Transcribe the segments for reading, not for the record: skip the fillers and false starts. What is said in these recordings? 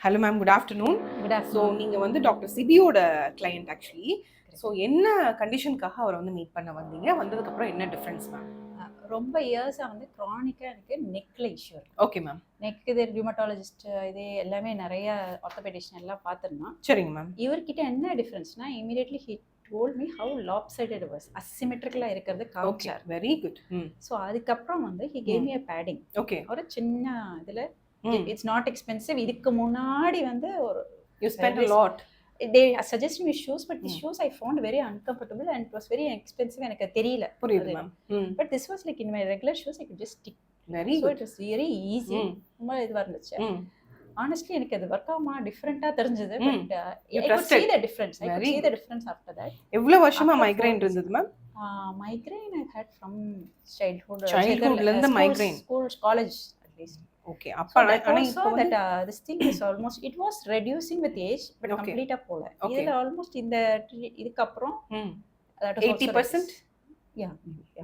Hello ma'am, good afternoon. Good so afternoon. நீங்கள் வந்து doctor சிபியோட client actually. So என்ன கண்டிஷனுக்காக அவரை வந்து மீட் பண்ண வந்தீங்க? வந்ததுக்கப்புறம் என்ன டிஃப்ரென்ஸ் மேம்? ரொம்ப இயர்ஸாக வந்து க்ரானிக்காக எனக்கு நெக்கில் இஷ்யூ இருக்கு. Okay ma'am. நெக் இது ரியூமட்டாலஜிஸ்ட் இது எல்லாமே நிறைய ஆர்த்தோபெடிஷன் எல்லாம் பார்த்துருந்தோம். சரிங்க மேம். இவர்கிட்ட என்ன டிஃப்ரென்ஸ்னா immediately he told me how lopsided it was. அசிமெட்ரிக்கலாக இருக்கிறது காமிச்சார். Very good. ஸோ அதுக்கப்புறம் வந்து he gave me a padding. Okay. ஒரு சின்ன இதில் இட்ஸ் நாட் எக்ஸ்பென்சிவ். இதுக்கு முன்னாடி வந்து ஒரு you spend a lot. they suggested me shoes, but the shoes I found very uncomfortable and it was very expensive. எனக்கு தெரியல. புரியுது ma'am. But this was like in my regular shoes I could just stick. Very so good. it was very easy. ரொம்ப இதுவா இருந்துச்சு. Honestly எனக்கு அது work ஆகுமா டிஃபரண்டா தெரிஞ்சது. But I could see the difference. I could see the difference after that. எவ்வளவு வருஷமா migraine இருந்தது ma'am? Migraine I had from childhood. Childhoodல இருந்து migraine. School, college at least. Okay. அப்ப ஆனா இப்போ that this thing is almost it was reducing with age but complete போல. இதுல almost இந்த இதுக்கு அப்புறம் that was 80%. Yeah,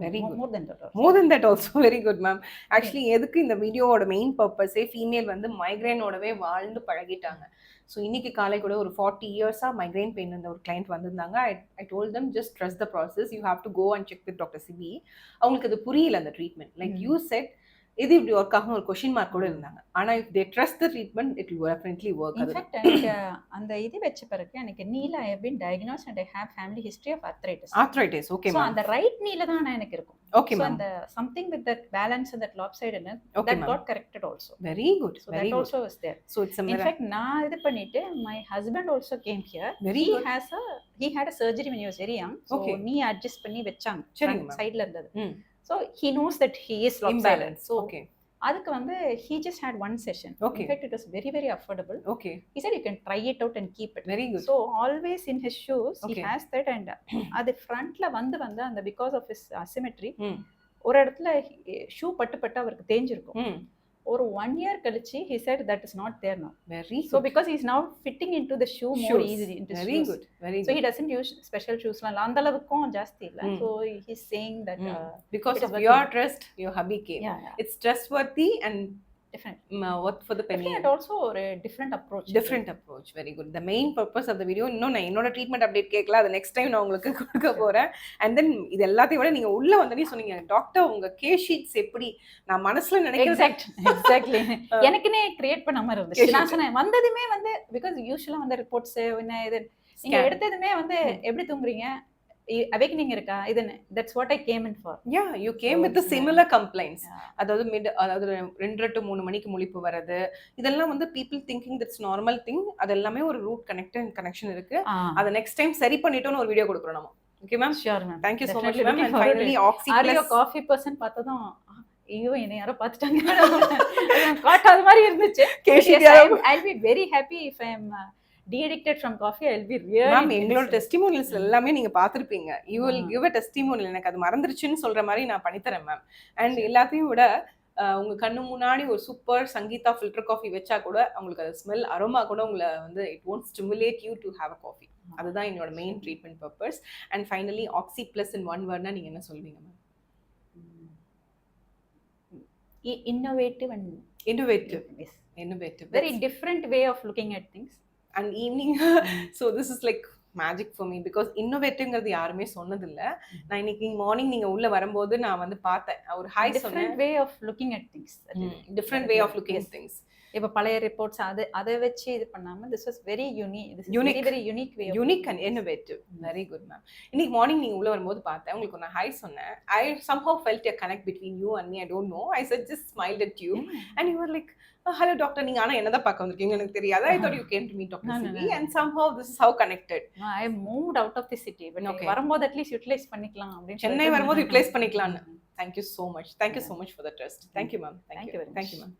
very good. More than that also. More than that also. Very good ma'am. Actually எதுக்கு இந்த வீடியோவோட மெயின் பர்பஸே ஃபீமேல் வந்து மைக்ரைனோடவே வாழ்ந்து பழகிட்டாங்க. ஸோ இன்னைக்கு காலை கூட ஒரு 40 இயர்ஸாக மைக்ரைன் பெயின் இருந்த ஒரு கிளைண்ட் வந்திருந்தாங்க. I told them just trust the process, you have to go and check with doctor Sibi. அவங்களுக்கு அது புரியல அந்த ட்ரீட்மெண்ட். லைக் யூ செட் இது இப்படி ஒர்க் ஆகும் ஒரு கொஸ்டின் மார்க் கூட இருந்தாங்க. ஆனா if they trust the treatment it will definitely work. In fact எனக்கு அந்த இது வெச்ச பிறகு எனக்கு நீல I have been diagnosed and I have family history of arthritis. Okay ma'am. So அந்த ரைட் நீல தான் எனக்கு இருக்கும். Okay ma'am. அந்த something with that balance and that lopsidedness that got corrected also. Very good. So that also was there. So it's in fact நான் இது பண்ணிட்டு my husband also came here. He had a surgery when he was very young. So knee adjust பண்ணி வெச்சாங்க சைடுல இருந்தது. So he knows that he is lopsided. So okay. அதுக்கு வந்து he just had one session. In fact it was very very affordable. Okay. He said you can try it out and keep it. Very good. So always in his shoes he has that and அது frontல வந்து அந்த because of his asymmetry ஒரு இடத்துல shoe பட்டு அவருக்கு தேஞ்சிருக்கும். ஒரு 1 year கழிச்சு he said that is not there now. Very good. So because he is now fitting into the shoe more easily into very shoes. good. Very good. So he doesn't use special shoes la அந்த அளவுக்கும் ஜாஸ்தி இல்ல. So he is saying that because of your trust your hubby came. Yeah. It's trustworthy and different. What for the penny. And also a different approach. Very good. The main purpose of the video இன்னும் நான் என்னோட treatment update கேட்கல, அது next time நான் உங்களுக்கு கொடுக்க போறேன். And then இது எல்லாத்தையும் விட நீங்க உள்ள வந்தனே சொன்னீங்க டாக்டர் உங்க கேஸ் ஷீட்ஸ் எப்படி நான் மனசுல நினைக்கிறேன். எக்ஸாக்ட்லி எனக்குனே கிரியேட் பண்ண மாதிரி இருந்துச்சு. நான் சொன்னேன் வந்ததுமே வந்து பிகாஸ் யூசுவலா வந்து ரிப்போர்ட்ஸ் என்ன இது நீங்க எடுத்ததுமே வந்து எப்படி தூங்குறீங்க awakening இருக்கா இது that's what I came in for. Yeah, you came with the similar complaints. அதாவது 2 to 3 மணிக்கு முழிப்பு வரது இதெல்லாம் வந்து people thinking that's normal thing. அதெல்லாமே ஒரு root connection இருக்கு. அத நெக்ஸ்ட் டைம் சரி பண்ணிட்டோம்னு ஒரு வீடியோ கொடுக்குறோம் நம்ம. Okay ma'am? Sure ma'am. Thank you so much ma'am. And finally Oxy Plus. Are you a coffee person பார்த்ததும் ஐயோ என்ன யாரோ பார்த்துட்டாங்க காட்டாத மாதிரி இருந்துச்சு. I'll be very happy if I am de-addicted from coffee. I'll be really ma'am எங்களோட testimonials எல்லாமே நீங்க பாத்துருப்பீங்க. you will give a testimonial. எனக்கு அது மறந்துருச்சுன்னு சொல்ற மாதிரி நான் பண்ணி தரேன் மேம். அண்ட் எல்லாத்தையும் விட உங்க கண்ணு முன்னாடி ஒரு சூப்பர் சங்கீதா ஃபில்டர் காஃபி வச்சா கூட உங்களுக்கு அது ஸ்மெல் அரோமா கூட உங்களை வந்து it won't stimulate you to have a coffee. அதுதான் என்னோட main treatment purpose. And finally Oxy Plus in one வேர்ட்னா நீங்க என்ன சொல்வீங்க ma'am? innovative. Yes. Innovative. Very different way of looking at things. And evening so this is like magic for me because innovativeங்கிறது யாருமே சொன்னது இல்ல. நான் இன்னைக்கு மார்னிங் நீங்க உள்ள வரும்போது நான் வந்து பார்த்தேன் ஒரு ஹை சொன்னேன். different way of looking at things. different way of looking at things. இப்ப பழைய ரிப்போர்ட்ஸ் அதை வச்சு இது பண்ணாம this was very unique. This is very unique way. Unique and innovative. Very good ma'am. இன்னைக்கு மார்னிங் நீங்க உள்ள வரும்போது பார்த்தேன் உங்களுக்கு நான் ஹை சொன்னேன். I somehow felt a connect between you and me. I don't know. I said just smiled at you and you were like hello doctor நீங்க ஆனா என்னதான் பார்க்க வந்திருக்கீங்க எனக்கு தெரியாது. I thought you came to meet Dr. Sibi and somehow this is how connected. I moved out of the city but வரும்போது at least utilize பண்ணிக்கலாம் அப்படி சென்னை வரும்போது யூட்டிலைஸ் பண்ணிக்கலாம். Thank you so much. Thank you so much for the trust. Thank you ma'am. Thank you. Thank you ma'am.